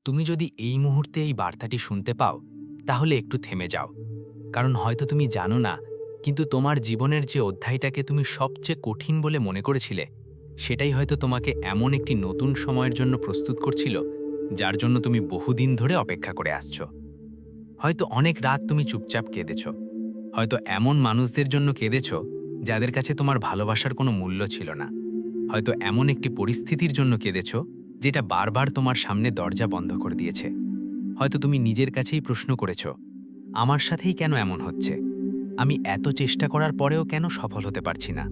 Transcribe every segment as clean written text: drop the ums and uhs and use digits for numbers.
তুমি যদি এই মুহূর্তে এই বার্তাটি শুনতে পাও, তাহলে একটু থেমে যাও। কারণ হয়তো তুমি জানো না, কিন্তু তোমার জীবনের যে অধ্যায়টাকে তুমি সবচেয়ে কঠিন বলে মনে করেছিলে, সেটাই হয়তো তোমাকে এমন একটি নতুন সময়ের জন্য প্রস্তুত করছিল, যার জন্য তুমি বহুদিন ধরে অপেক্ষা করে আসছো। হয়তো অনেক রাত তুমি চুপচাপ কেঁদেছ। হয়তো এমন মানুষদের জন্য কেঁদেছ, যাদের কাছে তোমার ভালোবাসার কোনো মূল্য ছিল না। হয়তো এমন একটি পরিস্থিতির জন্য কেঁদেছ, যেটা বারবার তোমার সামনে দরজা বন্ধ করে দিয়েছে। হয়তো তুমি নিজের কাছেই প্রশ্ন করেছ, আমার সাথেই কেন এমন হচ্ছে? আমি এত চেষ্টা করার পরেও কেন সফল হতে পারছি না?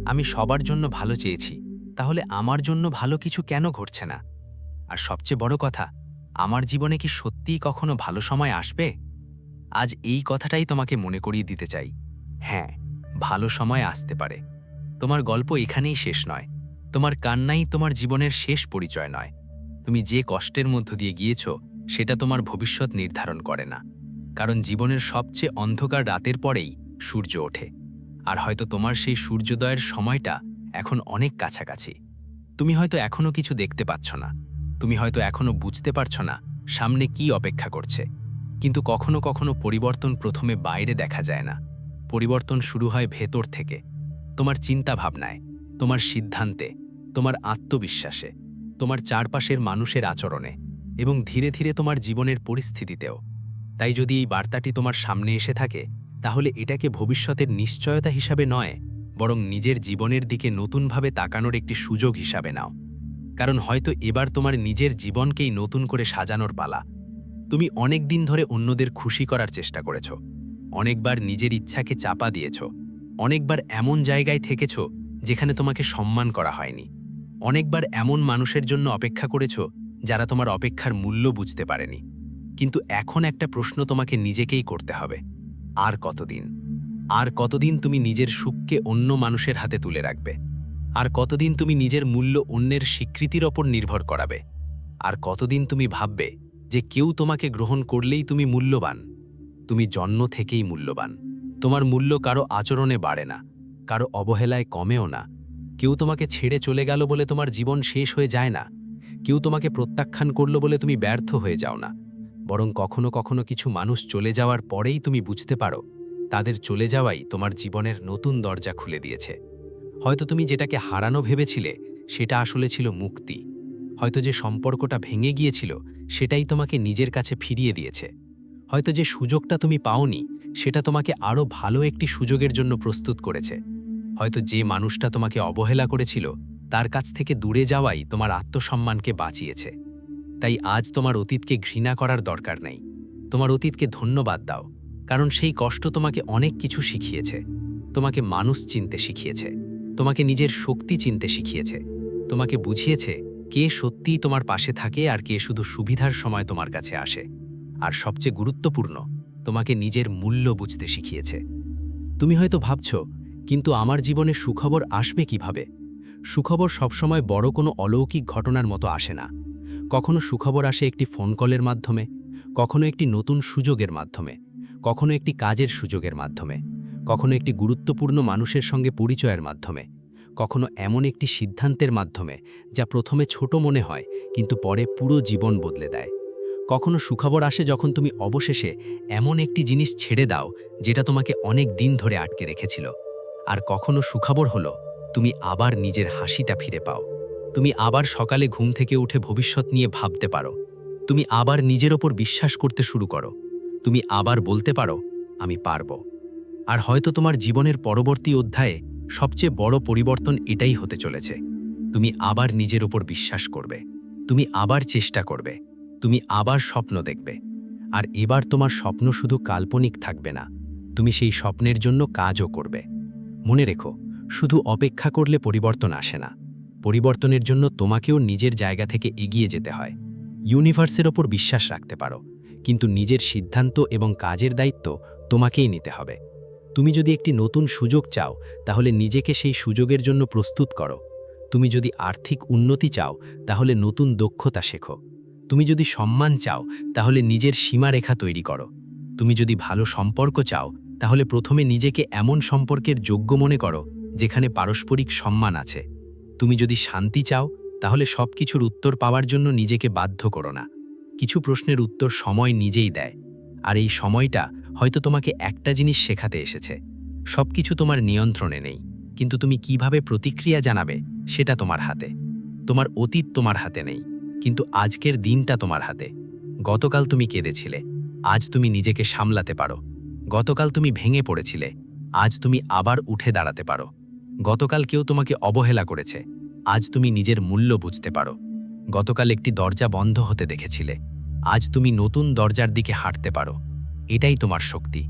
আমি সবার জন্য ভালো চেয়েছি, তাহলে আমার জন্য ভালো কিছু কেন ঘটছে না? আর সবচেয়ে বড় কথা, আমার জীবনে কি সত্যিই কখনো ভালো সময় আসবে? আজ এই কথাটাই তোমাকে মনে করিয়ে দিতে চাই। হ্যাঁ, ভালো সময় আসতে পারে। তোমার গল্প এখানেই শেষ নয়। তোমার কান্নাই তোমার জীবনের শেষ পরিচয় নয়। তুমি যে কষ্টের মধ্য দিয়ে গিয়েছ, সেটা তোমার ভবিষ্যৎ নির্ধারণ করে না। কারণ জীবনের সবচেয়ে অন্ধকার রাতের পরেই সূর্য ওঠে। আর হয়তো তোমার সেই সূর্যোদয়ের সময়টা এখন অনেক কাছাকাছি। তুমি হয়তো এখনো কিছু দেখতে পাচ্ছ না। তুমি হয়তো এখনো বুঝতে পারছ না সামনে কি অপেক্ষা করছে। কিন্তু কখনো কখনো পরিবর্তন প্রথমে বাইরে দেখা যায় না। পরিবর্তন শুরু হয় ভেতর থেকে। তোমার চিন্তা ভাবনায়, তোমার সিদ্ধান্তে, তোমার আত্মবিশ্বাসে, তোমার চারপাশের মানুষের আচরণে এবং ধীরে ধীরে তোমার জীবনের পরিস্থিতিতেও। তাই যদি এই বার্তাটি তোমার সামনে এসে থাকে, তাহলে এটাকে ভবিষ্যতের নিশ্চয়তা হিসাবে নয়, বরং নিজের জীবনের দিকে নতুনভাবে তাকানোর একটি সুযোগ হিসাবে নাও। কারণ হয়তো এবার তোমার নিজের জীবনকেই নতুন করে সাজানোর পালা। তুমি অনেক দিন ধরে অন্যদের খুশি করার চেষ্টা করেছ, অনেকবার নিজের ইচ্ছাকে চাপা দিয়েছ, অনেকবার এমন জায়গায় থেকেছ যেখানে তোমাকে সম্মান করা হয়নি, অনেকবার এমন মানুষের জন্য অপেক্ষা করেছ যারা তোমার অপেক্ষার মূল্য বুঝতে পারেনি। কিন্তু এখন একটা প্রশ্ন তোমাকে নিজেকেই করতে হবে, আর কতদিন? আর কতদিন তুমি নিজের সুখকে অন্য মানুষের হাতে তুলে রাখবে? আর কতদিন তুমি নিজের মূল্য অন্যের স্বীকৃতির ওপর নির্ভর করাবে? আর কতদিন তুমি ভাববে যে কেউ তোমাকে গ্রহণ করলেই তুমি মূল্যবান? তুমি জন্ম থেকেই মূল্যবান। তোমার মূল্য কারো আচরণে বাড়ে না, কারো অবহেলায় কমেও না। কেউ তোমাকে ছেড়ে চলে গেল বলে তোমার জীবন শেষ হয়ে যায় না। কেউ তোমাকে প্রত্যাখ্যান করল বলে তুমি ব্যর্থ হয়ে যাও না। বরং কখনো কখনো কিছু মানুষ চলে যাওয়ার পরেই তুমি বুঝতে পারো, তাদের চলে যাওয়াই তোমার জীবনের নতুন দরজা খুলে দিয়েছে। হয়তো তুমি যেটাকে হারানো ভেবেছিলে, সেটা আসলে ছিল মুক্তি। হয়তো যে সম্পর্কটা ভেঙে গিয়েছিল, সেটাই তোমাকে নিজের কাছে ফিরিয়ে দিয়েছে। হয়তো যে সুযোগটা তুমি পাওনি, সেটা তোমাকে আরও ভালো একটি সুযোগের জন্য প্রস্তুত করেছে। হয়তো যে মানুষটা তোমাকে অবহেলা করেছিল, তার কাছ থেকে দূরে যাওয়াই তোমার আত্মসম্মানকে বাঁচিয়েছে। তাই আজ তোমার অতীতকে ঘৃণা করার দরকার নেই। তোমার অতীতকে ধন্যবাদ দাও, কারণ সেই কষ্ট তোমাকে অনেক কিছু শিখিয়েছে। তোমাকে মানুষ চিনতে শিখিয়েছে, তোমাকে নিজের শক্তি চিনতে শিখিয়েছে, তোমাকে বুঝিয়েছে কে সত্যিই তোমার পাশে থাকে আর কে শুধু সুবিধার সময় তোমার কাছে আসে। আর সবচেয়ে গুরুত্বপূর্ণ, তোমাকে নিজের মূল্য বুঝতে শিখিয়েছে। তুমি হয়তো ভাবছ, কিন্তু আমার জীবনে সুখবর আসবে কিভাবে? সুখবর সবসময় বড় কোনো অলৌকিক ঘটনার মতো আসে না। কখনো সুখবর আসে একটি ফোন কলের মাধ্যমে, কখনো একটি নতুন সুযোগের মাধ্যমে, কখনো একটি কাজের সুযোগের মাধ্যমে, কখনো একটি গুরুত্বপূর্ণ মানুষের সঙ্গে পরিচয়ের মাধ্যমে, কখনো এমন একটি সিদ্ধান্তের মাধ্যমে যা প্রথমে ছোট মনে হয় কিন্তু পরে পুরো জীবন বদলে দেয়। কখনো সুখবর আসে যখন তুমি অবশেষে এমন একটি জিনিস ছেড়ে দাও যেটা তোমাকে অনেক দিন ধরে আটকে রেখেছিল। আর কখনো সুখবর হলো তুমি আবার নিজের হাসিটা ফিরে পাও। তুমি আবার সকালে ঘুম থেকে উঠে ভবিষ্যৎ নিয়ে ভাবতে পারো। তুমি আবার নিজের ওপর বিশ্বাস করতে শুরু করো। তুমি আবার বলতে পারো, আমি পারবো। আর হয়তো তোমার জীবনের পরবর্তী অধ্যায়ে সবচেয়ে বড় পরিবর্তন এটাই হতে চলেছে। তুমি আবার নিজের ওপর বিশ্বাস করবে। তুমি আবার চেষ্টা করবে। তুমি আবার স্বপ্ন দেখবে। আর এবার তোমার স্বপ্ন শুধু কাল্পনিক থাকবে না, তুমি সেই স্বপ্নের জন্য কাজও করবে। মনে রেখো, শুধু অপেক্ষা করলে পরিবর্তন আসে না। পরিবর্তনের জন্য তোমাকেও নিজের জায়গা থেকে এগিয়ে যেতে হয়। ইউনিভার্সের ওপর বিশ্বাস রাখতে পারো, কিন্তু নিজের সিদ্ধান্ত এবং কাজের দায়িত্ব তোমাকেই নিতে হবে। তুমি যদি একটি নতুন সুযোগ চাও, তাহলে নিজেকে সেই সুযোগের জন্য প্রস্তুত করো। তুমি যদি আর্থিক উন্নতি চাও, তাহলে নতুন দক্ষতা শেখো। তুমি যদি সম্মান চাও, তাহলে নিজের সীমারেখা তৈরি করো। তুমি যদি ভালো সম্পর্ক চাও, তাহলে প্রথমে নিজেকে এমন সম্পর্কের যোগ্য মনে করো যেখানে পারস্পরিক সম্মান আছে। তুমি যদি শান্তি চাও, তাহলে সবকিছুর উত্তর পাওয়ার জন্য নিজেকে বাধ্য করো না। কিছু প্রশ্নের উত্তর সময় নিজেই দেয়, আর এই সময়টা হয়তো তোমাকে একটা জিনিস শেখাতে এসেছে। সবকিছু তোমার নিয়ন্ত্রণে নেই, কিন্তু তুমি কিভাবে প্রতিক্রিয়া জানাবে সেটা তোমার হাতে। তোমার অতীত তোমার হাতে নেই, কিন্তু আজকের দিনটা তোমার হাতে। গতকাল তুমি কেঁদেছিলে, আজ তুমি নিজেকে সামলাতে পারো। গতকাল তুমি ভেঙে পড়েছিলে, আজ তুমি আবার উঠে দাঁড়াতে পারো। গতকাল কেউ তোমাকে অবহেলা করেছে, আজ তুমি নিজের মূল্য বুঝতে পারো। গতকাল একটি দরজা বন্ধ হতে দেখেছিলে, আজ তুমি নতুন দরজার দিকে হাঁটতে পারো। এটাই তোমার শক্তি,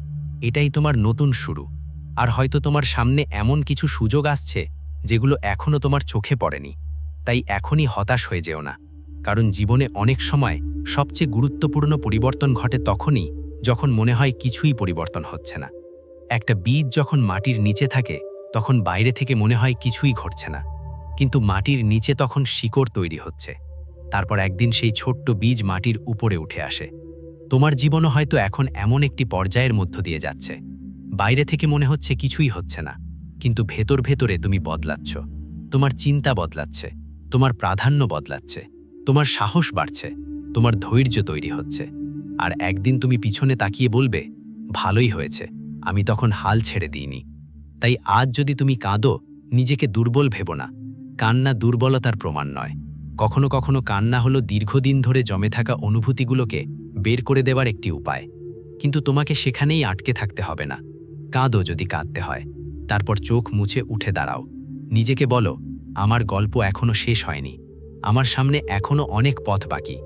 এটাই তোমার নতুন শুরু। আর হয়তো তোমার সামনে এমন কিছু সুযোগ আসছে যেগুলো এখনো তোমার চোখে পড়েনি। তাই এখনই হতাশ হয়ে যেও না, কারণ জীবনে অনেক সময় সবচেয়ে গুরুত্বপূর্ণ পরিবর্তন ঘটে তখনই যখন মনে হয় কিছুই পরিবর্তন হচ্ছে না। একটা বীজ যখন মাটির নিচে থাকে তখন বাইরে থেকে মনে হয় কিছুই ঘটছে না, কিন্তু মাটির নিচে তখন শিকড় তৈরি হচ্ছে। তারপর একদিন সেই ছোট্ট বীজ মাটির উপরে উঠে আসে। তোমার জীবনও হয়তো এখন এমন একটি পর্যায়ের মধ্য দিয়ে যাচ্ছে। বাইরে থেকে মনে হচ্ছে কিছুই হচ্ছে না, কিন্তু ভেতর ভেতরে তুমি বদলাচ্ছ। তোমার চিন্তা বদলাচ্ছে, তোমার প্রাধান্য বদলাচ্ছে, তোমার সাহস বাড়ছে, তোমার ধৈর্য তৈরি হচ্ছে। আর একদিন তুমি পিছনে তাকিয়ে বলবে, ভালোই হয়েছে, আমি তখন হাল ছেড়ে দিইনি। তাই আজ যদি তুমি কাঁদো, নিজেকে দুর্বল ভেবো না। কান্না দুর্বলতার প্রমাণ নয়। কখনো কখনো কান্না হলো দীর্ঘদিন ধরে জমে থাকা অনুভূতিগুলোকে বের করে দেওয়ার একটি উপায়। কিন্তু তোমাকে সেখানেই আটকে থাকতে হবে না। কাঁদো যদি কাঁদতে হয়, তারপর চোখ মুছে উঠে দাঁড়াও। নিজেকে বলো, আমার গল্প এখনো শেষ হয়নি, আমার সামনে এখনো অনেক পথ বাকি,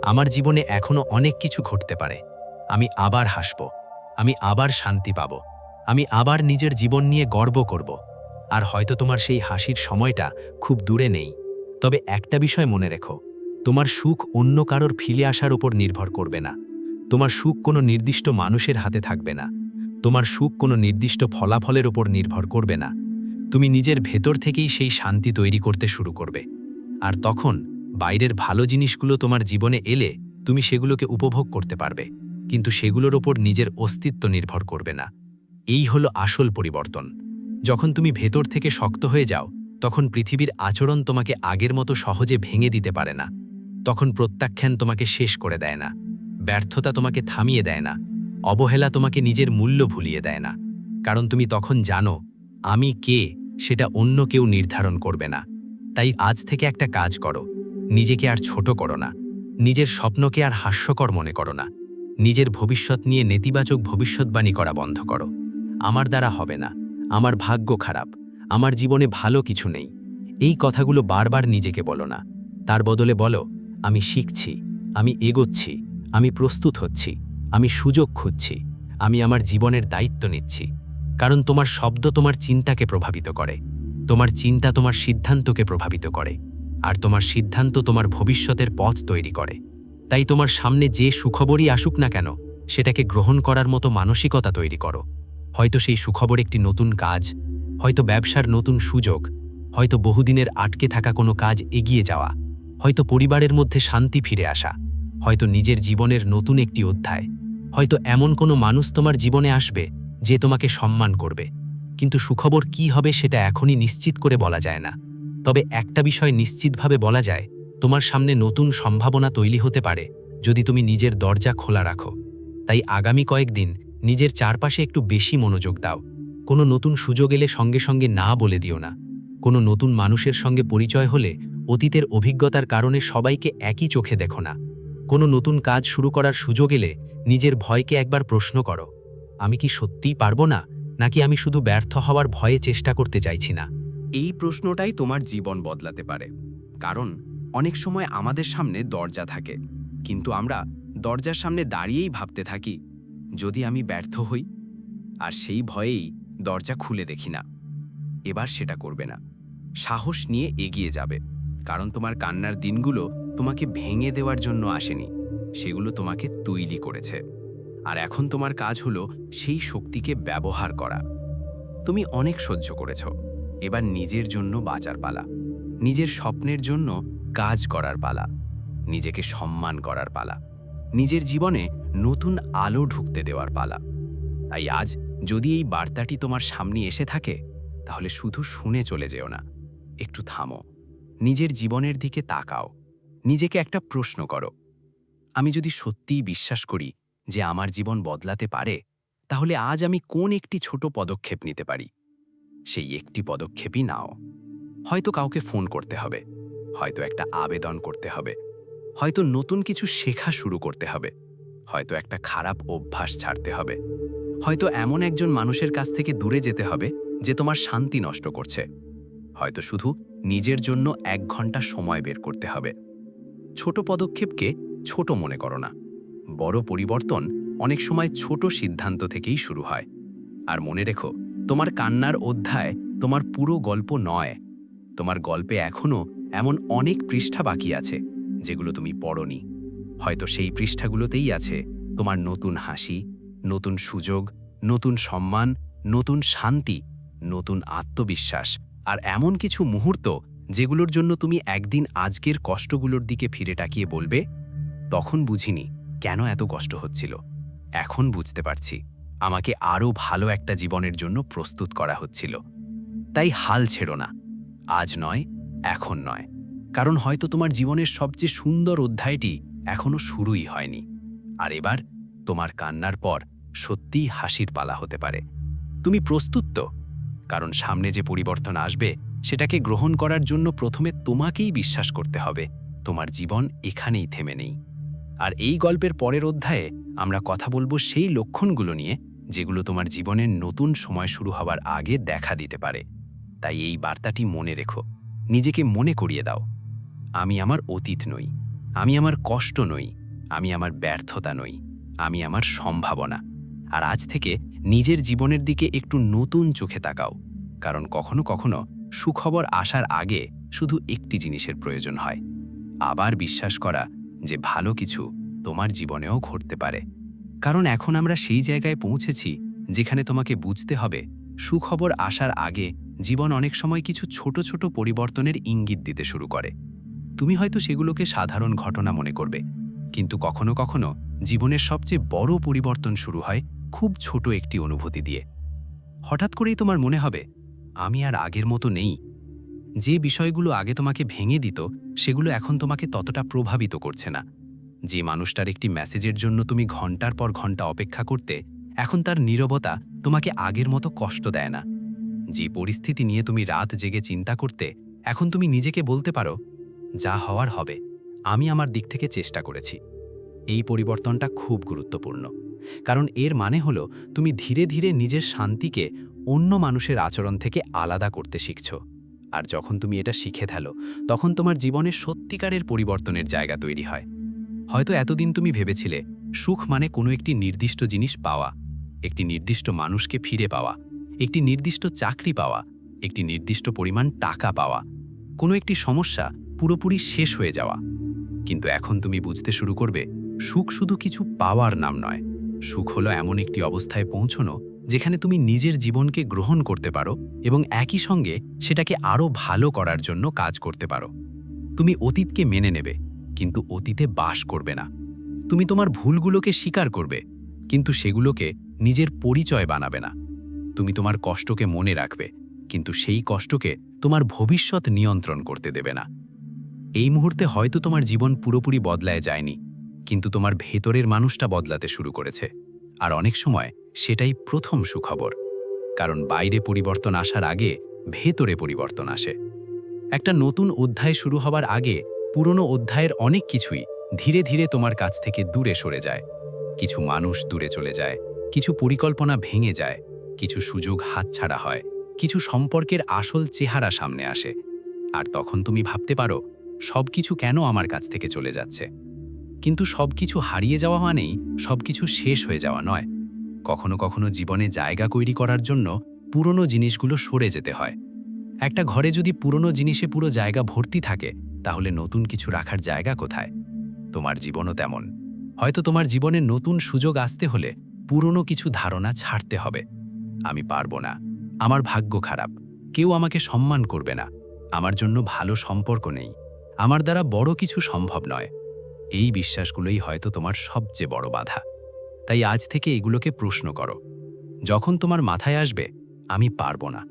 আমার জীবনে এখনো অনেক কিছু ঘটতে পারে। আমি আবার হাসব, আমি আবার শান্তি পাব, আমি আবার নিজের জীবন নিয়ে গর্ব করব। আর হয়তো তোমার সেই হাসির সময়টা খুব দূরে নেই। তবে একটা বিষয় মনে রেখো, তোমার সুখ অন্য কারোর ফিরে আসার উপর নির্ভর করবে না। তোমার সুখ কোনো নির্দিষ্ট মানুষের হাতে থাকবে না। তোমার সুখ কোনো নির্দিষ্ট ফলাফলের উপর নির্ভর করবে না। তুমি নিজের ভেতর থেকেই সেই শান্তি তৈরি করতে শুরু করবে। আর তখন বাইরের ভালো জিনিসগুলো তোমার জীবনে এলে তুমি সেগুলোকে উপভোগ করতে পারবে, কিন্তু সেগুলোর ওপর নিজের অস্তিত্ব নির্ভর করবে না। এই হলো আসল পরিবর্তন। যখন তুমি ভেতর থেকে শক্ত হয়ে যাও, তখন পৃথিবীর আচরণ তোমাকে আগের মতো সহজে ভেঙে দিতে পারে না। তখন প্রত্যাখ্যান তোমাকে শেষ করে দেয় না, ব্যর্থতা তোমাকে থামিয়ে দেয় না, অবহেলা তোমাকে নিজের মূল্য ভুলিয়ে দেয় না। কারণ তুমি তখন জানো, আমি কে সেটা অন্য কেউ নির্ধারণ করবে না। তাই আজ থেকে একটা কাজ করো, নিজেকে আর ছোট করো না, নিজের স্বপ্নকে আর হাস্যকর মনে করো না, নিজের ভবিষ্যৎ নিয়ে নেতিবাচক ভবিষ্যৎবাণী করা বন্ধ করো। আমার দ্বারা হবে না, আমার ভাগ্য খারাপ, আমার জীবনে ভালো কিছু নেই, এই কথাগুলো বারবার নিজেকে বলো না। তার বদলে বলো, আমি শিখছি, আমি এগোচ্ছি, আমি প্রস্তুত হচ্ছি, আমি সুযোগ খুঁজছি, আমি আমার জীবনের দায়িত্ব নিচ্ছি। কারণ তোমার শব্দ তোমার চিন্তাকে প্রভাবিত করে, তোমার চিন্তা তোমার সিদ্ধান্তকে প্রভাবিত করে, আর তোমার সিদ্ধান্ত তোমার ভবিষ্যতের পথ তৈরি করে। তাই তোমার সামনে যে সুখবরই আসুক না কেন, সেটাকে গ্রহণ করার মতো মানসিকতা তৈরি করো। হয়তো সেই সুখবর একটি নতুন কাজ, হয়তো ব্যবসার নতুন সুযোগ, হয়তো বহুদিনের আটকে থাকা কোনো কাজ এগিয়ে যাওয়া, হয়তো পরিবারের মধ্যে শান্তি ফিরে আসা, হয়তো নিজের জীবনের নতুন একটি অধ্যায়, হয়তো এমন কোনো মানুষ তোমার জীবনে আসবে যে তোমাকে সম্মান করবে। কিন্তু সুখবর কি হবে সেটা এখনই নিশ্চিত করে বলা যায় না। তবে একটা বিষয় নিশ্চিতভাবে বলা যায়, তোমার সামনে নতুন সম্ভাবনা তৈরি হতে পারে যদি তুমি নিজের দরজা খোলা রাখো। তাই আগামী কয়েকদিন নিজের চারপাশে একটু বেশি মনোযোগ দাও। কোনো নতুন সুযোগ এলে সঙ্গে সঙ্গে না বলে দিও না। কোনো নতুন মানুষের সঙ্গে পরিচয় হলে অতীতের অভিজ্ঞতার কারণে সবাইকে একই চোখে দেখো না। কোনো নতুন কাজ শুরু করার সুযোগ এলে নিজের ভয়কে একবার প্রশ্ন করো, আমি কি সত্যিই পারবো না, নাকি আমি শুধু ব্যর্থ হওয়ার ভয়ে চেষ্টা করতে চাইছি না? এই প্রশ্নটাই তোমার জীবন বদলাতে পারে। কারণ অনেক সময় আমাদের সামনে দরজা থাকে, কিন্তু আমরা দরজার সামনে দাঁড়িয়েই ভাবতে থাকি, যদি আমি ব্যর্থ হই, আর সেই ভয়েই দরজা খুলে দেখি না। এবার সেটা করবে না, সাহস নিয়ে এগিয়ে যাবে। কারণ তোমার কান্নার দিনগুলো তোমাকে ভেঙে দেওয়ার জন্য আসেনি, সেগুলো তোমাকে তৈরি করেছে। আর এখন তোমার কাজ হলো সেই শক্তিকে ব্যবহার করা। তুমি অনেক সহ্য করেছো, এবার নিজের জন্য বাঁচার পালা, নিজের স্বপ্নের জন্য কাজ করার পালা, নিজেকে সম্মান করার পালা, নিজের জীবনে নতুন আলো ঢুকতে দেওয়ার পালা। তাই আজ যদি এই বার্তাটি তোমার সামনে এসে থাকে, তাহলে শুধু শুনে চলে যেও না, একটু থামো, নিজের জীবনের দিকে তাকাও, নিজেকে একটা প্রশ্ন করো, আমি যদি সত্যিই বিশ্বাস করি যে আমার জীবন বদলাতে পারে, তাহলে আজ আমি কোন একটি ছোট পদক্ষেপ নিতে পারি? সেই একটি পদক্ষেপই নাও। হয়তো কাউকে ফোন করতে হবে, হয়তো একটা আবেদন করতে হবে, হয়তো নতুন কিছু শেখা শুরু করতে হবে, হয়তো একটা খারাপ অভ্যাস ছাড়তে হবে, হয়তো এমন একজন মানুষের কাছ থেকে দূরে যেতে হবে যে তোমার শান্তি নষ্ট করছে, হয়তো শুধু নিজের জন্য 1 ঘন্টা সময় বের করতে হবে। ছোট পদক্ষেপকে ছোট মনে করো না। বড় পরিবর্তন অনেক সময় ছোট সিদ্ধান্ত থেকেই শুরু হয়। আর মনে রেখো, তোমার কান্নার অধ্যায় তোমার পুরো গল্প নয়। তোমার গল্পে এখনও এমন অনেক পৃষ্ঠা বাকি আছে যেগুলো তুমি পড়নি। হয়তো সেই পৃষ্ঠাগুলোতেই আছে তোমার নতুন হাসি, নতুন সুযোগ, নতুন সম্মান, নতুন শান্তি, নতুন আত্মবিশ্বাস, আর এমন কিছু মুহূর্ত যেগুলোর জন্য তুমি একদিন আজকের কষ্টগুলোর দিকে ফিরে তাকিয়ে বলবে, তখন বুঝিনি কেন এত কষ্ট হচ্ছিল, এখন বুঝতে পারছি আমাকে আরও ভালো একটা জীবনের জন্য প্রস্তুত করা হচ্ছিল। তাই হাল ছেড়ো না, আজ নয়, এখন নয়, কারণ হয়তো তোমার জীবনের সবচেয়ে সুন্দর অধ্যায়টি এখনো শুরুই হয়নি। আর এবার তোমার কান্নার পর সত্যিই হাসির পালা হতে পারে। তুমি প্রস্তুত তো? কারণ সামনে যে পরিবর্তন আসবে সেটাকে গ্রহণ করার জন্য প্রথমে তোমাকেই বিশ্বাস করতে হবে তোমার জীবন এখানেই থেমে নেই। আর এই গল্পের পরের অধ্যায়ে আমরা কথা বলবো সেই লক্ষণগুলো নিয়ে যেগুলো তোমার জীবনের নতুন সময় শুরু হওয়ার আগে দেখা দিতে পারে। তাই এই বার্তাটি মনে রেখো, নিজেকে মনে করিয়ে দাও, আমি আমার অতীত নই, আমি আমার কষ্ট নই, আমি আমার ব্যর্থতা নই, আমি আমার সম্ভাবনা। আর আজ থেকে নিজের জীবনের দিকে একটু নতুন চোখে তাকাও, কারণ কখনো কখনো সুখবর আসার আগে শুধু একটি জিনিসের প্রয়োজন হয়, আবার বিশ্বাস করা যে ভালো কিছু তোমার জীবনেও ঘটতে পারে। কারণ এখন আমরা সেই জায়গায় পৌঁছেছি যেখানে তোমাকে বুঝতে হবে সুখবর আসার আগে জীবন অনেক সময় কিছু ছোট ছোট পরিবর্তনের ইঙ্গিত দিতে শুরু করে। তুমি হয়তো সেগুলোকে সাধারণ ঘটনা মনে করবে, কিন্তু কখনো কখনো জীবনের সবচেয়ে বড় পরিবর্তন শুরু হয় খুব ছোট একটি অনুভূতি দিয়ে। হঠাৎ করেই তোমার মনে হবে, আমি আর আগের মতো নেই। যে বিষয়গুলো আগে তোমাকে ভেঙে দিত সেগুলো এখন তোমাকে ততটা প্রভাবিত করছে না। যে মানুষটার একটি মেসেজের জন্য তুমি ঘন্টার পর ঘন্টা অপেক্ষা করতে, এখন তার নীরবতা তোমাকে আগের মতো কষ্ট দেয় না। যে পরিস্থিতি নিয়ে তুমি রাত জেগে চিন্তা করতে, এখন তুমি নিজেকে বলতে পারো, যা হওয়ার হবে, আমি আমার দিক থেকে চেষ্টা করেছি। এই পরিবর্তনটা খুব গুরুত্বপূর্ণ, কারণ এর মানে হলো তুমি ধীরে ধীরে নিজের শান্তিকে অন্য মানুষের আচরণ থেকে আলাদা করতে শিখছ। আর যখন তুমি এটা শিখে ফেলো, তখন তোমার জীবনে সত্যিকারের পরিবর্তনের জায়গা তৈরি হয়। হয়তো এতদিন তুমি ভেবেছিলে সুখ মানে কোনো একটি নির্দিষ্ট জিনিস পাওয়া, একটি নির্দিষ্ট মানুষকে ফিরে পাওয়া, একটি নির্দিষ্ট চাকরি পাওয়া, একটি নির্দিষ্ট পরিমাণ টাকা পাওয়া, কোনো একটি সমস্যা পুরোপুরি শেষ হয়ে যাওয়া। কিন্তু এখন তুমি বুঝতে শুরু করবে, সুখ শুধু কিছু পাওয়ার নাম নয়। সুখ হলো এমন একটি অবস্থায় পৌঁছনো যেখানে তুমি নিজের জীবনকে গ্রহণ করতে পারো এবং একই সঙ্গে সেটাকে আরও ভালো করার জন্য কাজ করতে পারো। তুমি অতীতকে মেনে নেবে, কিন্তু অতীতে বাস করবে না। তুমি তোমার ভুলগুলোকে স্বীকার করবে, কিন্তু সেগুলোকে নিজের পরিচয় বানাবে না। তুমি তোমার কষ্টকে মনে রাখবে, কিন্তু সেই কষ্টকে তোমার ভবিষ্যৎ নিয়ন্ত্রণ করতে দেবে না। এই মুহূর্তে হয়তো তোমার জীবন পুরোপুরি বদলায় যায়নি, কিন্তু তোমার ভেতরের মানুষটা বদলাতে শুরু করেছে। আর অনেক সময় সেটাই প্রথম সুখবর, কারণ বাইরে পরিবর্তন আসার আগে ভেতরে পরিবর্তন আসে। একটা নতুন অধ্যায় শুরু হবার আগে পুরনো অধ্যায়ের অনেক কিছুই ধীরে ধীরে তোমার কাছ থেকে দূরে সরে যায়। কিছু মানুষ দূরে চলে যায়, কিছু পরিকল্পনা ভেঙে যায়, কিছু সুযোগ হাতছাড়া হয়, কিছু সম্পর্কের আসল চেহারা সামনে আসে। আর তখন তুমি ভাবতে পারো, সবকিছু কেন আমার কাছ থেকে চলে যাচ্ছে? কিন্তু সবকিছু হারিয়ে যাওয়া মানেই সবকিছু শেষ হয়ে যাওয়া নয়। কখনো কখনো জীবনে জায়গা তৈরি করার জন্য পুরনো জিনিসগুলো সরে যেতে হয়। একটা ঘরে যদি পুরনো জিনিসে পুরো জায়গা ভর্তি থাকে, তাহলে নতুন কিছু রাখার জায়গা কোথায়? তোমার জীবনও তেমন। হয়তো তোমার জীবনে নতুন সুযোগ আসতে হলে পুরনো কিছু ধারণা ছাড়তে হবে। আমি পারবো না, আমার ভাগ্য খারাপ, কেউ আমাকে সম্মান করবে না, আমার জন্য ভালো সম্পর্ক নেই, আমার দ্বারা বড় কিছু সম্ভব নয়। এই বিশ্বাসগুলোই হয়তো তোমার সবচেয়ে বড় বাধা। তাই আজ থেকে এগুলোকে প্রশ্ন করো। যখন তোমার মাথায় আসবে, আমি পারবো না,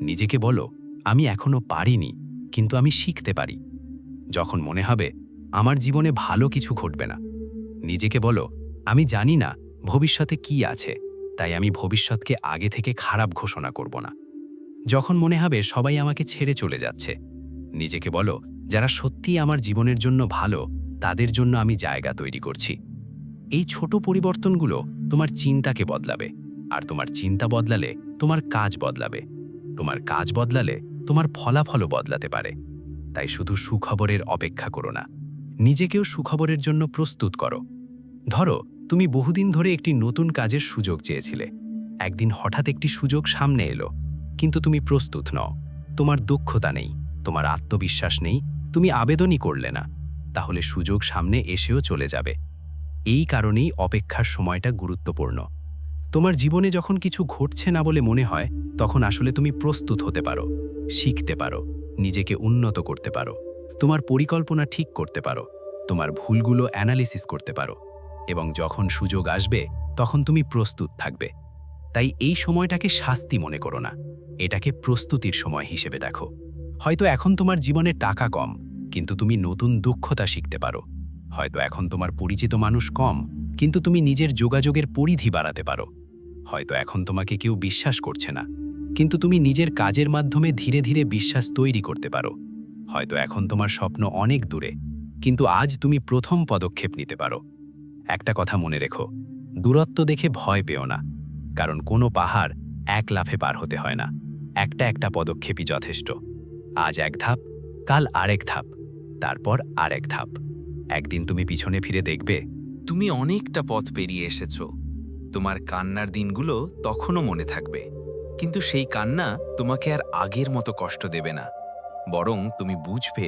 নিজেকে বলো, আমি এখনো পারিনি, কিন্তু আমি শিখতে পারি। যখন মনে হবে আমার জীবনে ভালো কিছু ঘটবে না, নিজেকে বলো, আমি জানি না ভবিষ্যতে কি আছে, তাই আমি ভবিষ্যৎকে আগে থেকে খারাপ ঘোষণা করব না। যখন মনে হবে সবাই আমাকে ছেড়ে চলে যাচ্ছে, নিজেকে বলো, যারা সত্যিই আমার জীবনের জন্য ভালো, তাদের জন্য আমি জায়গা তৈরি করছি। এই ছোট পরিবর্তনগুলো তোমার চিন্তাকে বদলাবে, আর তোমার চিন্তা বদলালে তোমার কাজ বদলাবে, তোমার কাজ বদলালে তোমার ফলাফলও বদলাতে পারে। তাই শুধু সুখবরের অপেক্ষা করো না, নিজেকেও সুখবরের জন্য প্রস্তুত করো। ধরো, তুমি বহুদিন ধরে একটি নতুন কাজের সুযোগ চেয়েছিলে। একদিন হঠাৎ একটি সুযোগ সামনে এলো, কিন্তু তুমি প্রস্তুত নও। তোমার দক্ষতা নেই, তোমার আত্মবিশ্বাস নেই, তুমি আবেদনই করলে না। তাহলে সুযোগ সামনে এসেও চলে যাবে। এই কারণেই অপেক্ষার সময়টা গুরুত্বপূর্ণ। তোমার জীবনে যখন কিছু ঘটছে না বলে মনে হয়, তখন আসলে তুমি প্রস্তুত হতে পারো, শিখতে পারো, নিজেকে উন্নত করতে পারো, তোমার পরিকল্পনা ঠিক করতে পারো, তোমার ভুলগুলো অ্যানালিসিস করতে পারো, এবং যখন সুযোগ আসবে তখন তুমি প্রস্তুত থাকবে। তাই এই সময়টাকে শাস্তি মনে করো না, এটাকে প্রস্তুতির সময় হিসেবে দেখো। হয়তো এখন তোমার জীবনে টাকা কম, কিন্তু তুমি নতুন দক্ষতা শিখতে পারো। হয়তো এখন তোমার পরিচিত মানুষ কম, কিন্তু তুমি নিজের যোগাযোগের পরিধি বাড়াতে পারো। হয়তো এখন তোমাকে কেউ বিশ্বাস করছে না, কিন্তু তুমি নিজের কাজের মাধ্যমে ধীরে ধীরে বিশ্বাস তৈরি করতে পারো। হয়তো এখন তোমার স্বপ্ন অনেক দূরে, কিন্তু আজ তুমি প্রথম পদক্ষেপ নিতে পারো। একটা কথা মনে রেখো, দূরত্ব দেখে ভয় পেও না, কারণ কোনো পাহাড় এক লাফে পার হতে হয় না। একটা একটা পদক্ষেপই যথেষ্ট। আজ এক ধাপ, কাল আরেক ধাপ, তারপর আরেক ধাপ। একদিন তুমি পিছনে ফিরে দেখবে তুমি অনেকটা পথ পেরিয়ে এসেছো। তোমার কান্নার দিনগুলো তখনও মনে থাকবে, কিন্তু সেই কান্না তোমাকে আর আগের মতো কষ্ট দেবে না। বরং তুমি বুঝবে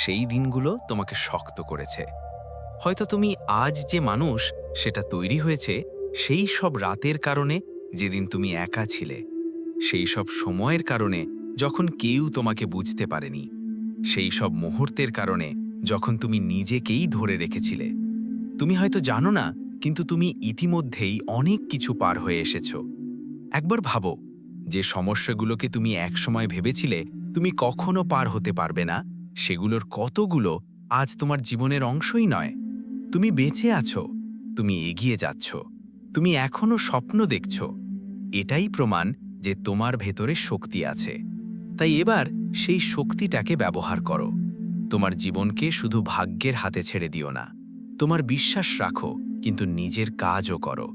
সেই দিনগুলো তোমাকে শক্ত করেছে। হয়তো তুমি আজ যে মানুষ সেটা তৈরি হয়েছে সেই সব রাতের কারণে, যেদিন তুমি একা ছিলে, সেই সব সময়ের কারণে যখন কেউ তোমাকে বুঝতে পারেনি, সেই সব মুহূর্তের কারণে যখন তুমি নিজেকেই ধরে রেখেছিলে। তুমি হয়তো জানো না, কিন্তু তুমি ইতিমধ্যেই অনেক কিছু পার হয়ে এসেছো। একবার ভাবো, যে সমস্যাগুলোকে তুমি একসময় ভেবেছিলে তুমি কখনো পার হতে পারবে না, সেগুলোর কতগুলো আজ তোমার জীবনের অংশই নয়। তুমি বেঁচে আছো, তুমি এগিয়ে যাচ্ছ, তুমি এখনো স্বপ্ন দেখছো। এটাই প্রমাণ যে তোমার ভেতরে শক্তি আছে। তাই এবার সেই শক্তিটাকে ব্যবহার করো। তোমার জীবনকে শুধু ভাগ্যের হাতে ছেড়ে দিও না। তোমার বিশ্বাস রাখো, কিন্তু নিজের কাজও করো।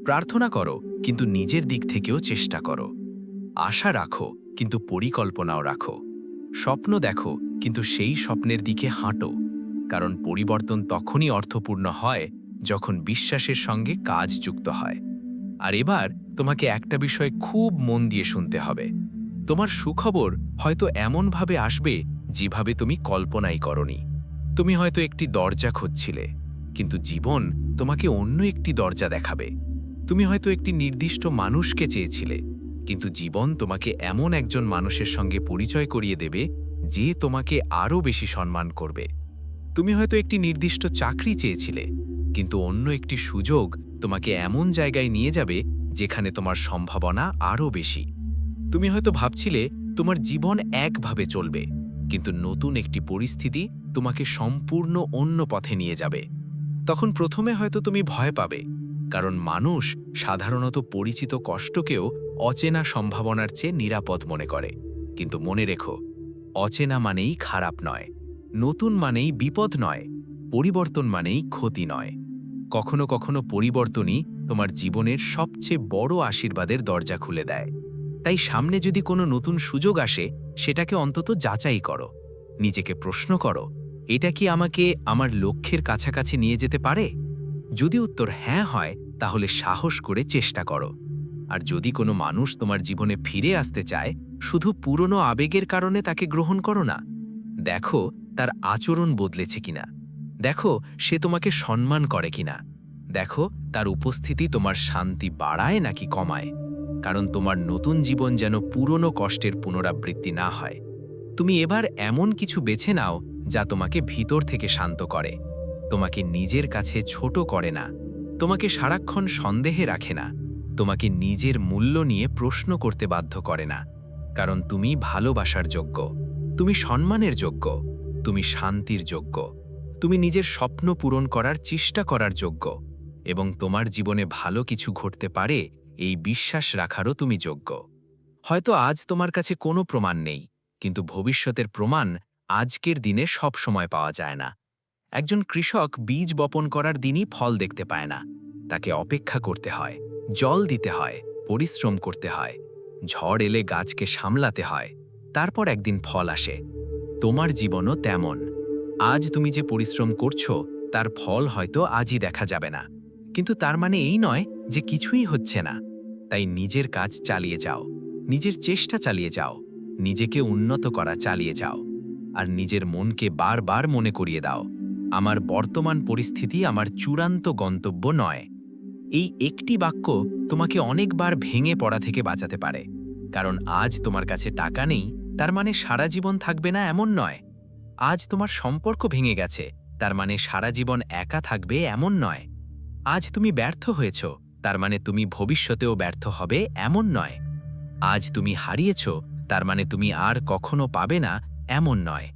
প্রার্থনা করো, কিন্তু নিজের দিক থেকেও চেষ্টা করো। আশা রাখো, কিন্তু পরিকল্পনাও রাখো। স্বপ্ন দেখো, কিন্তু সেই স্বপ্নের দিকে হাঁটো। কারণ পরিবর্তন তখনই অর্থপূর্ণ হয় যখন বিশ্বাসের সঙ্গে কাজ যুক্ত হয়। আর এবার তোমাকে একটা বিষয় খুব মন দিয়ে শুনতে হবে। তোমার সুখবর হয়তো এমনভাবে আসবে যেভাবে তুমি কল্পনাই করনি। তুমি হয়তো একটি দরজা খুঁজছিলে, কিন্তু জীবন তোমাকে অন্য একটি দরজা দেখাবে। তুমি হয়তো একটি নির্দিষ্ট মানুষকে চেয়েছিলে, কিন্তু জীবন তোমাকে এমন একজন মানুষের সঙ্গে পরিচয় করিয়ে দেবে যে তোমাকে আরও বেশি সম্মান করবে। তুমি হয়তো একটি নির্দিষ্ট চাকরি চেয়েছিলে, কিন্তু অন্য একটি সুযোগ তোমাকে এমন জায়গায় নিয়ে যাবে যেখানে তোমার সম্ভাবনা আরও বেশি। তুমি হয়তো ভাবছিলে তোমার জীবন একভাবে চলবে, কিন্তু নতুন একটি পরিস্থিতি তোমাকে সম্পূর্ণ অন্য পথে নিয়ে যাবে। তখন প্রথমে হয়তো তুমি ভয় পাবে, কারণ মানুষ সাধারণত পরিচিত কষ্টকেও অচেনা সম্ভাবনার চেয়ে নিরাপদ মনে করে। কিন্তু মনে রেখো, অচেনা মানেই খারাপ নয়, নতুন মানেই বিপদ নয়, পরিবর্তন মানেই ক্ষতি নয়। কখনো কখনো পরিবর্তনই তোমার জীবনের সবচেয়ে বড় আশীর্বাদের দরজা খুলে দেয়। তাই সামনে যদি কোনো নতুন সুযোগ আসে, সেটাকে অন্তত যাচাই করো। নিজেকে প্রশ্ন করো, এটা কি আমাকে আমার লক্ষ্যের কাছাকাছি নিয়ে যেতে পারে? যদি উত্তর হ্যাঁ হয়, তাহলে সাহস করে চেষ্টা করো। আর যদি কোনো মানুষ তোমার জীবনে ফিরে আসতে চায়, শুধু পুরনো আবেগের কারণে তাকে গ্রহণ করো না। দেখো তার আচরণ বদলেছে কিনা, দেখো সে তোমাকে সম্মান করে কিনা, দেখো তার উপস্থিতি তোমার শান্তি বাড়ায় নাকি কমায়। কারণ তোমার নতুন জীবন যেন পুরনো কষ্টের পুনরাবৃত্তি না হয়। তুমি এবার এমন কিছু বেছে নাও যা তোমাকে ভিতর থেকে শান্ত করে, তোমাকে নিজের কাছে ছোট করে না, তোমাকে সারাক্ষণ সন্দেহে রাখে না, তোমাকে নিজের মূল্য নিয়ে প্রশ্ন করতে বাধ্য করে না। কারণ তুমি ভালোবাসার যোগ্য, তুমি সম্মানের যোগ্য, তুমি শান্তির যোগ্য, তুমি নিজের স্বপ্ন পূরণ করার চেষ্টা করার যোগ্য এবং তোমার জীবনে ভালো কিছু ঘটতে পারে এই বিশ্বাস রাখারও তুমি যোগ্য। হয়তো আজ তোমার কাছে কোনো প্রমাণ নেই, কিন্তু ভবিষ্যতের প্রমাণ আজকের দিনে সব সময় পাওয়া যায় না। একজন কৃষক বীজ বপন করার দিনই ফল দেখতে পায় না। তাকে অপেক্ষা করতে হয়, জল দিতে হয়, পরিশ্রম করতে হয়, ঝড় এলে গাছকে সামলাতে হয়, তারপর একদিন ফল আসে। তোমার জীবনও তেমন। আজ তুমি যে পরিশ্রম করছো তার ফল হয়তো আজই দেখা যাবে না, কিন্তু তার মানে এই নয় যে কিছুই হচ্ছে না। তাই নিজের কাজ চালিয়ে যাও, নিজের চেষ্টা চালিয়ে যাও, নিজেকে উন্নত করা চালিয়ে যাও, আর নিজের মনকে বারবার মনে করিয়ে দাও, আমার বর্তমান পরিস্থিতি আমার চূড়ান্ত গন্তব্য নয়। এই একটি বাক্য তোমাকে অনেকবার ভেঙে পড়া থেকে বাঁচাতে পারে। কারণ আজ তোমার কাছে টাকা নেই তার মানে সারা জীবন থাকবে না এমন নয়। আজ তোমার সম্পর্ক ভেঙে গেছে তার মানে সারা জীবন একা থাকবে এমন নয়। আজ তুমি ব্যর্থ হয়েছ তার মানে তুমি ভবিষ্যতেও ব্যর্থ হবে এমন নয়। আজ তুমি হারিয়েছ তার মানে তুমি আর কখনো পাবে না এমন নয়।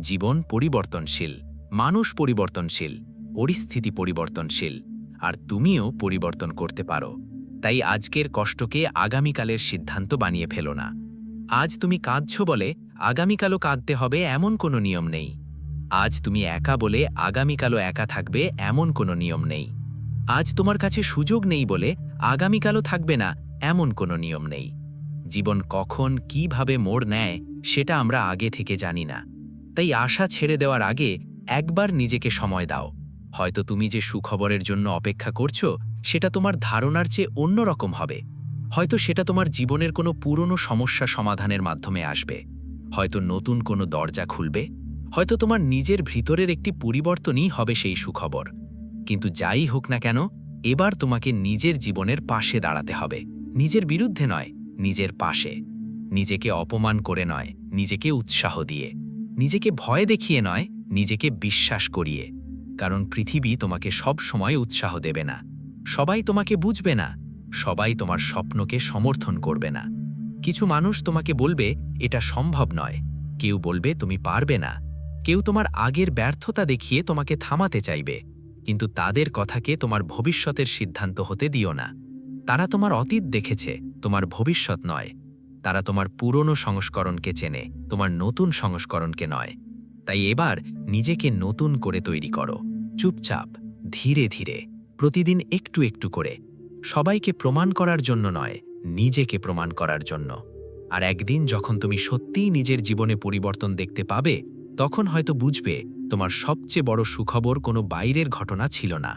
জীবন পরিবর্তনশীল, মানুষ পরিবর্তনশীল, পরিস্থিতি পরিবর্তনশীল, আর তুমিও পরিবর্তন করতে পারো। তাই আজকের কষ্টকে আগামীকালের সিদ্ধান্ত বানিয়ে ফেলো না। আজ তুমি কাঁদছ বলে আগামীকালও কাঁদতে হবে এমন কোনো নিয়ম নেই। আজ তুমি একা বলে আগামীকালও একা থাকবে এমন কোনো নিয়ম নেই। আজ তোমার কাছে সুযোগ নেই বলে আগামীকালও থাকবে না এমন কোনো নিয়ম নেই। জীবন কখন কিভাবে মোড় নেয় সেটা আমরা আগে থেকে জানি না। তাই আশা ছেড়ে দেওয়ার আগে একবার নিজেকে সময় দাও। হয়তো তুমি যে সুখবরের জন্য অপেক্ষা করছো সেটা তোমার ধারণার চেয়ে অন্যরকম হবে। হয়তো সেটা তোমার জীবনের কোনো পুরনো সমস্যা সমাধানের মাধ্যমে আসবে, হয়তো নতুন কোনো দরজা খুলবে, হয়তো তোমার নিজের ভিতরের একটি পরিবর্তনই হবে সেই সুখবর। কিন্তু যাই হোক না কেন, এবার তোমাকে নিজের জীবনের পাশে দাঁড়াতে হবে, নিজের বিরুদ্ধে নয়, নিজের পাশে। নিজেকে অপমান করে নয়, নিজেকে উৎসাহ দিয়ে। নিজেকে ভয় দেখিয়ে নয়, নিজেকে বিশ্বাস করিয়ে। কারণ পৃথিবী তোমাকে সব সময় উৎসাহ দেবে না, সবাই তোমাকে বুঝবে না, সবাই তোমার স্বপ্নকে সমর্থন করবে না। কিছু মানুষ তোমাকে বলবে এটা সম্ভব নয়, কেউ বলবে তুমি পারবে না, কেউ তোমার আগের ব্যর্থতা দেখিয়ে তোমাকে থামাতে চাইবে। কিন্তু তাদের কথাকে তোমার ভবিষ্যতের সিদ্ধান্ত হতে দিও না। তারা তোমার অতীত দেখেছে, তোমার ভবিষ্যৎ নয়। তারা তোমার পুরনো সংস্করণকে চেনে, তোমার নতুন সংস্করণকে নয়। তাই এবার নিজেকে নতুন করে তৈরি করো, চুপচাপ, ধীরে ধীরে, প্রতিদিন একটু একটু করে। সবাইকে প্রমাণ করার জন্য নয়, নিজেকে প্রমাণ করার জন্য। আর একদিন যখন তুমি সত্যিই নিজের জীবনে পরিবর্তন দেখতে পাবে, তখন হয়তো বুঝবে তোমার সবচেয়ে বড় সুখবর কোনো বাইরের ঘটনা ছিল না।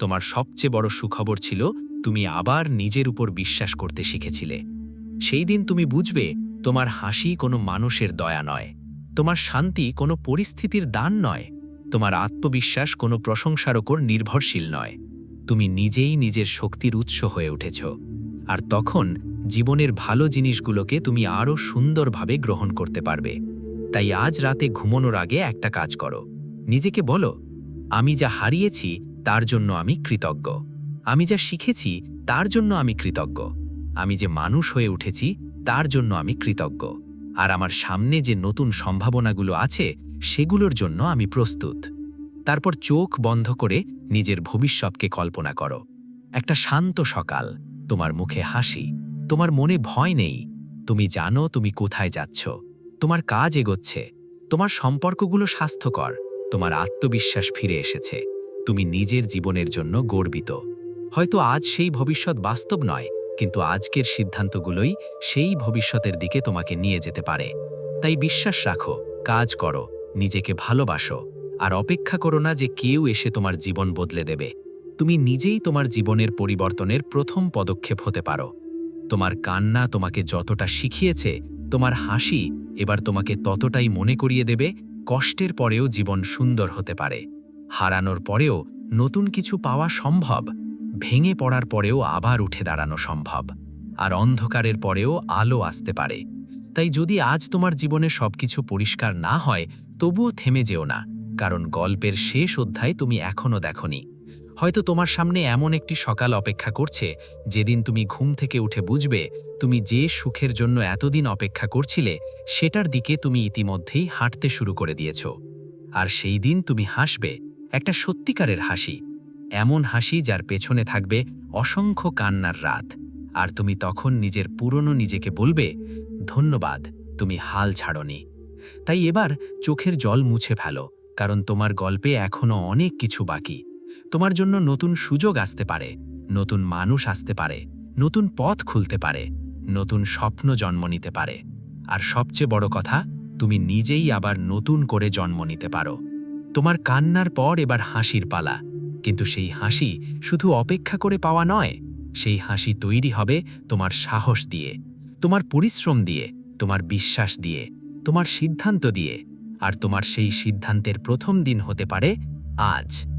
তোমার সবচেয়ে বড় সুখবর ছিল তুমি আবার নিজের উপর বিশ্বাস করতে শিখেছিলে। সেই দিন তুমি বুঝবে তোমার হাসি কোনো মানুষের দয়া নয়, তোমার শান্তি কোনো পরিস্থিতির দান নয়, তোমার আত্মবিশ্বাস কোনো প্রশংসার ওপর নির্ভরশীল নয়। তুমি নিজেই নিজের শক্তির উৎস হয়ে উঠেছ। আর তখন জীবনের ভালো জিনিসগুলোকে তুমি আরও সুন্দরভাবে গ্রহণ করতে পারবে। তাই আজ রাতে ঘুমানোর আগে একটা কাজ করো, নিজেকে বলো, আমি যা হারিয়েছি তার জন্য আমি কৃতজ্ঞ, আমি যা শিখেছি তার জন্য আমি কৃতজ্ঞ, আমি যে মানুষ হয়ে উঠেছি তার জন্য আমি কৃতজ্ঞ, আর আমার সামনে যে নতুন সম্ভাবনাগুলো আছে সেগুলোর জন্য আমি প্রস্তুত। তারপর চোখ বন্ধ করে নিজের ভবিষ্যৎকে কল্পনা করো। একটা শান্ত সকাল, তোমার মুখে হাসি, তোমার মনে ভয় নেই। তুমি জানো তুমি কোথায় যাচ্ছ, তোমার কাজ এগোচ্ছে, তোমার সম্পর্কগুলো স্বাস্থ্যকর, তোমার আত্মবিশ্বাস ফিরে এসেছে, তুমি নিজের জীবনের জন্য গর্বিত। হয়তো আজ সেই ভবিষ্যৎ বাস্তব নয়, কিন্তু আজকের সিদ্ধান্তগুলোই সেই ভবিষ্যতের দিকে তোমাকে নিয়ে যেতে পারে। তাই বিশ্বাস রাখো, কাজ করো, নিজেকে ভালোবাসো, আর অপেক্ষা করো না যে কেউ এসে তোমার জীবন বদলে দেবে। তুমি নিজেই তোমার জীবনের পরিবর্তনের প্রথম পদক্ষেপ হতে পারো। তোমার কান্না তোমাকে যতটা শিখিয়েছে, তোমার হাসি এবার তোমাকে ততটাই মনে করিয়ে দেবে কষ্টের পরেও জীবন সুন্দর হতে পারে। হারানোর পরেও নতুন কিছু পাওয়া সম্ভব, ভেঙে পড়ার পরেও আবার উঠে দাঁড়ানো সম্ভব, আর অন্ধকারের পরেও আলো আসতে পারে। তাই যদি আজ তোমার জীবনে সবকিছু পরিষ্কার না হয়, তবুও থেমে যেও না, কারণ গল্পের শেষ অধ্যায় তুমি এখনও দেখোনি। হয়তো তোমার সামনে এমন একটি সকাল অপেক্ষা করছে যেদিন তুমি ঘুম থেকে উঠে বুঝবে তুমি যে সুখের জন্য এতদিন অপেক্ষা করছিলে সেটার দিকে তুমি ইতিমধ্যেই হাঁটতে শুরু করে দিয়েছ। আর সেই দিন তুমি হাসবে, একটা সত্যিকারের হাসি, এমন হাসি যার পেছনে থাকবে অসংখ্য কান্নার রাত। আর তুমি তখন নিজের পুরনো নিজেকে বলবে, ধন্যবাদ, তুমি হাল ছাড়নি। তাই এবার চোখের জল মুছে ফেলো, কারণ তোমার গল্পে এখনো অনেক কিছু বাকি। তোমার জন্য নতুন সুযোগ আসতে পারে, নতুন মানুষ আসতে পারে, নতুন পথ খুলতে পারে, নতুন স্বপ্ন জন্ম নিতে পারে। আর সবচেয়ে বড় কথা, তুমি নিজেই আবার নতুন করে জন্ম নিতে পারো। তোমার কান্নার পর এবার হাসির পালা, কিন্তু সেই হাসি শুধু অপেক্ষা করে পাওয়া নয়, সেই হাসি তৈরি হবে তোমার সাহস দিয়ে, তোমার পরিশ্রম দিয়ে, তোমার বিশ্বাস দিয়ে, তোমার সিদ্ধান্ত দিয়ে। আর তোমার সেই সিদ্ধান্তের প্রথম দিন হতে পারে আজ।